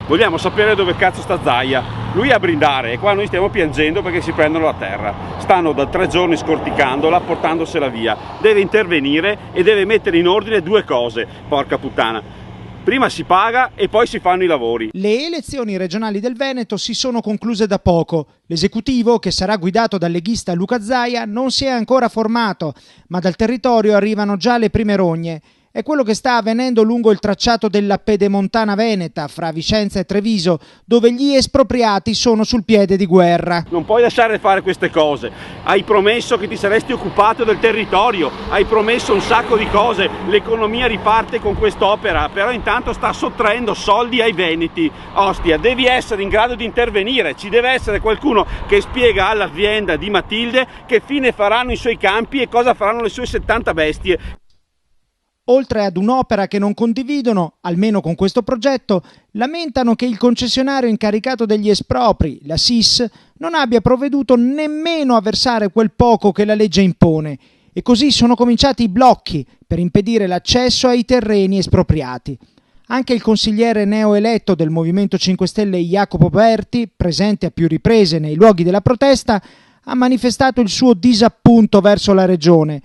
Vogliamo sapere dove cazzo sta Zaia. Lui a brindare e qua noi stiamo piangendo perché si prendono la terra. Stanno da 3 giorni scorticandola, portandosela via. Deve intervenire e deve mettere in ordine 2 cose, porca puttana. Prima si paga e poi si fanno i lavori. Le elezioni regionali del Veneto si sono concluse da poco. L'esecutivo, che sarà guidato dal leghista Luca Zaia, non si è ancora formato, ma dal territorio arrivano già le prime rogne. È quello che sta avvenendo lungo il tracciato della Pedemontana Veneta, fra Vicenza e Treviso, dove gli espropriati sono sul piede di guerra. Non puoi lasciare fare queste cose. Hai promesso che ti saresti occupato del territorio, hai promesso un sacco di cose, l'economia riparte con quest'opera, però intanto sta sottraendo soldi ai veneti. Ostia, devi essere in grado di intervenire, ci deve essere qualcuno che spiega all'azienda di Matilde che fine faranno i suoi campi e cosa faranno le sue 70 bestie. Oltre ad un'opera che non condividono, almeno con questo progetto, lamentano che il concessionario incaricato degli espropri, la SIS, non abbia provveduto nemmeno a versare quel poco che la legge impone. E così sono cominciati i blocchi per impedire l'accesso ai terreni espropriati. Anche il consigliere neoeletto del Movimento 5 Stelle Jacopo Berti, presente a più riprese nei luoghi della protesta, ha manifestato il suo disappunto verso la regione.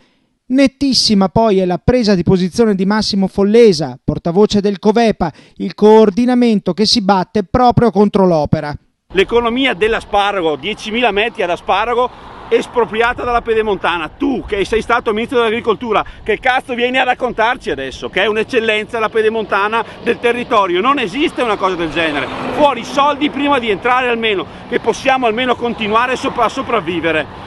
Nettissima poi è la presa di posizione di Massimo Follesa, portavoce del Covepa, il coordinamento che si batte proprio contro l'opera. L'economia dell'asparago, 10.000 metri ad asparago, espropriata dalla Pedemontana. Tu che sei stato ministro dell'agricoltura, che cazzo vieni a raccontarci adesso? Che è un'eccellenza la Pedemontana del territorio? Non esiste una cosa del genere. Fuori soldi prima di entrare almeno, che possiamo almeno continuare a sopravvivere.